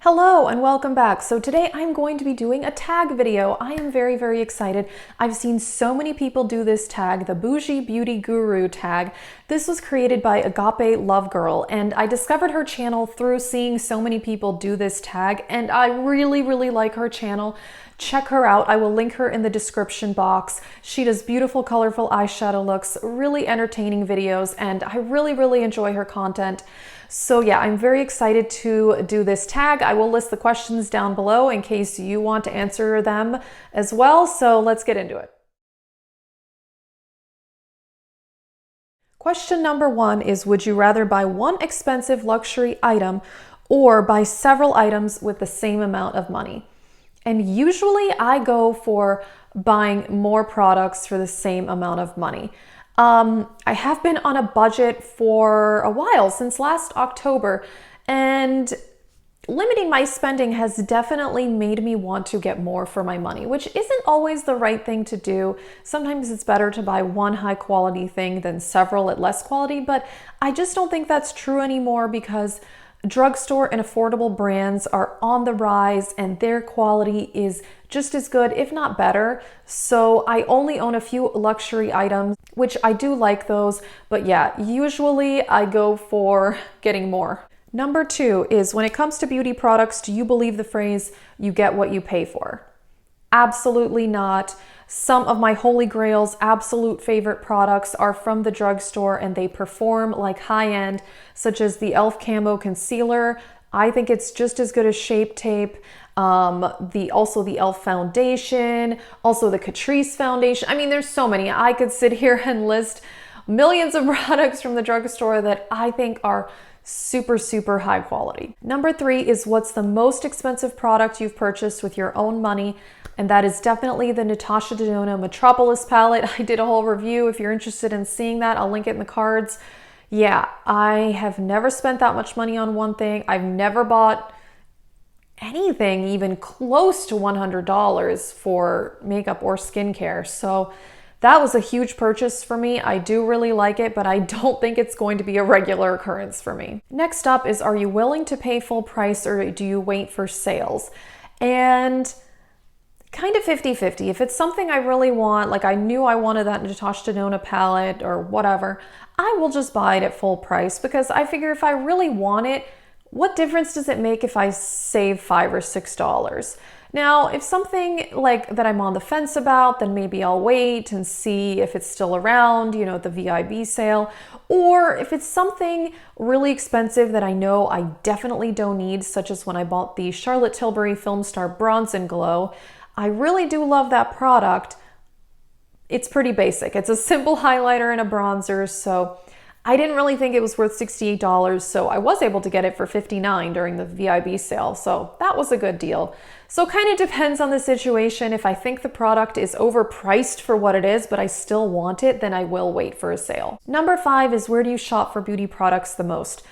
Hello and welcome back. So today I'm going to be doing a tag video. I am very excited. I've seen so many people do this tag, the Boujee Beauty Guru tag. This was created by Agape Love Girl, and I discovered her channel through seeing so many people do this tag, and I really like her channel. Check her out. I will link her in the description box. She does beautiful, colorful eyeshadow looks, really entertaining videos, and I really enjoy her content. So yeah, I'm very excited to do this tag. I will list the questions down below in case you want to answer them as well. So let's get into it. Question number one is, would you rather buy one expensive luxury item or buy several items with the same amount of money? And usually I go for buying more products for the same amount of money. I have been on a budget for a while, since last October, and limiting my spending has definitely made me want to get more for my money, which isn't always the right thing to do. Sometimes it's better to buy one high quality thing than several at less quality, but I just don't think that's true anymore because drugstore and affordable brands are on the rise and their quality is just as good, if not better. So I only own a few luxury items, which I do like those, but yeah, usually I go for getting more. Number two is, when it comes to beauty products, do you believe the phrase, you get what you pay for? Absolutely not. Some of my holy grails, absolute favorite products are from the drugstore and they perform like high-end, such as the e.l.f. Camo Concealer. I think it's just as good as Shape Tape. Also the e.l.f. Foundation, also the Catrice Foundation. I mean, there's so many. I could sit here and list millions of products from the drugstore that I think are super high quality. Number three is, what's the most expensive product you've purchased with your own money? And that is definitely the Natasha Denona Metropolis palette. I did a whole review. If you're interested in seeing that, I'll link it in the cards. Yeah, I have never spent that much money on one thing. I've never bought anything even close to $100 for makeup or skincare. So that was a huge purchase for me. I do really like it, but I don't think it's going to be a regular occurrence for me. Next up is, are you willing to pay full price or do you wait for sales? And kind of 50-50. If it's something I really want, like I knew I wanted that Natasha Denona palette or whatever, I will just buy it at full price because I figure if I really want it, what difference does it make if I save $5 or $6? Now, if something like that I'm on the fence about, then maybe I'll wait and see if it's still around, you know, at the VIB sale. Or if it's something really expensive that I know I definitely don't need, such as when I bought the Charlotte Tilbury Film Star Bronze and Glow. I really do love that product. It's pretty basic. It's a simple highlighter and a bronzer, so I didn't really think it was worth $68, so I was able to get it for $59 during the VIB sale, so that was a good deal. So kind of depends on the situation. If I think the product is overpriced for what it is, but I still want it, then I will wait for a sale. Number five is, where do you shop for beauty products the most?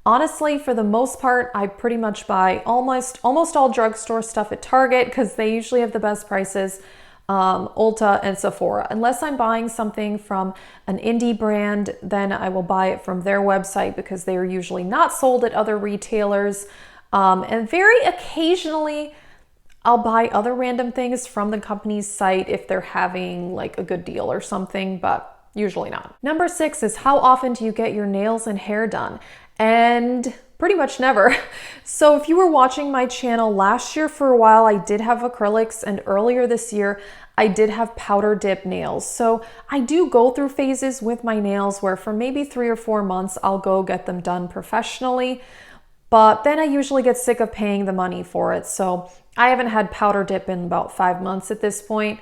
Honestly, for the most part, I pretty much buy almost all drugstore stuff at Target because they usually have the best prices, Ulta and Sephora. Unless I'm buying something from an indie brand, then I will buy it from their website because they are usually not sold at other retailers. And very occasionally, I'll buy other random things from the company's site if they're having like a good deal or something, but usually not. Number six is, how often do you get your nails and hair done? And pretty much never. So if you were watching my channel last year, for a while I did have acrylics, and earlier this year I did have powder dip nails. So I do go through phases with my nails where for maybe 3 or 4 months I'll go get them done professionally, but then I usually get sick of paying the money for it. So I haven't had powder dip in about 5 months at this point.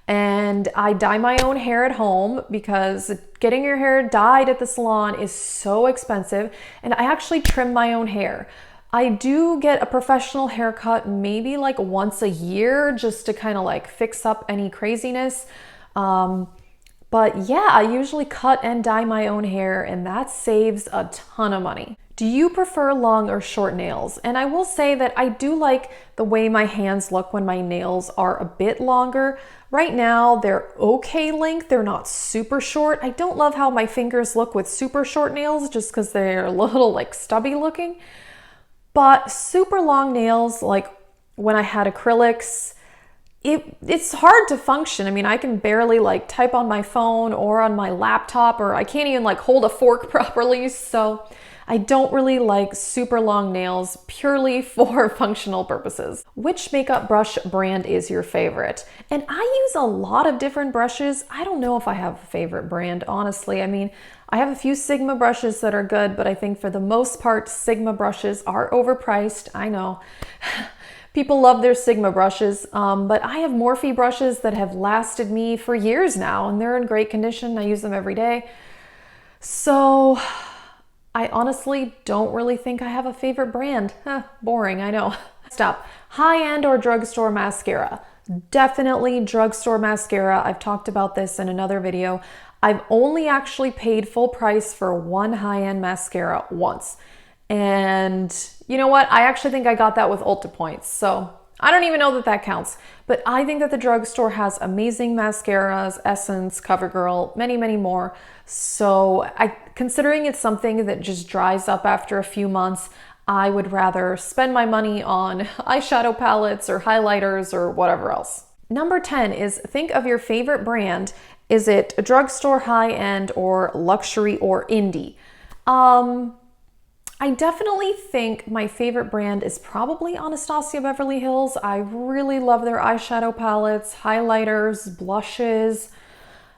And I dye my own hair at home because getting your hair dyed at the salon is so expensive. And I actually trim my own hair. I do get a professional haircut maybe like once a year just to kind of like fix up any craziness. But yeah, I usually cut and dye my own hair, and that saves a ton of money. Do you prefer long or short nails? And I will say that I do like the way my hands look when my nails are a bit longer. Right now, they're okay length. They're not super short. I don't love how my fingers look with super short nails just because they're a little like stubby looking. But super long nails, like when I had acrylics, it's hard to function. I mean, I can barely like type on my phone or on my laptop, or I can't even like hold a fork properly. So I don't really like super long nails purely for functional purposes. Which makeup brush brand is your favorite? And I use a lot of different brushes. I don't know if I have a favorite brand, honestly. I mean, I have a few Sigma brushes that are good, but I think for the most part, Sigma brushes are overpriced. I know. People love their Sigma brushes, but I have Morphe brushes that have lasted me for years now, and they're in great condition. I use them every day. So I honestly don't really think I have a favorite brand. Boring, I know. Stop. High-end or drugstore mascara? Definitely drugstore mascara. I've talked about this in another video. I've only actually paid full price for one high-end mascara once. And you know what? I actually think I got that with Ulta points. So I don't even know that that counts. But I think that the drugstore has amazing mascaras, Essence, CoverGirl, many, many more. So considering it's something that just dries up after a few months, I would rather spend my money on eyeshadow palettes or highlighters or whatever else. Number 10 is think of your favorite brand. Is it a drugstore, high-end, or luxury, or indie? I definitely think my favorite brand is probably Anastasia Beverly Hills. I really love their eyeshadow palettes, highlighters, blushes.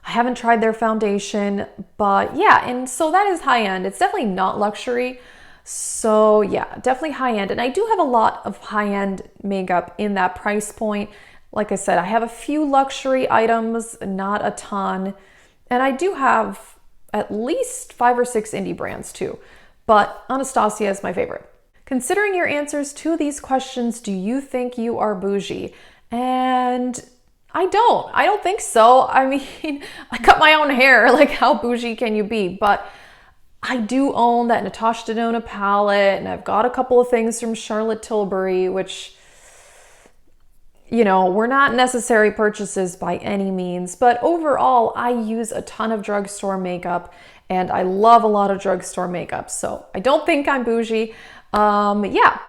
I haven't tried their foundation, but yeah, and so that is high-end. It's definitely not luxury. So yeah, definitely high-end. And I do have a lot of high-end makeup in that price point. Like I said, I have a few luxury items, not a ton. And I do have at least 5 or 6 indie brands too. But Anastasia is my favorite. Considering your answers to these questions, do you think you are bougie? And I don't think so. I mean, I cut my own hair, like how bougie can you be? But I do own that Natasha Denona palette, and I've got a couple of things from Charlotte Tilbury, which, you know, were not necessary purchases by any means. But overall, I use a ton of drugstore makeup, and I love a lot of drugstore makeup. So I don't think I'm bougie. Yeah.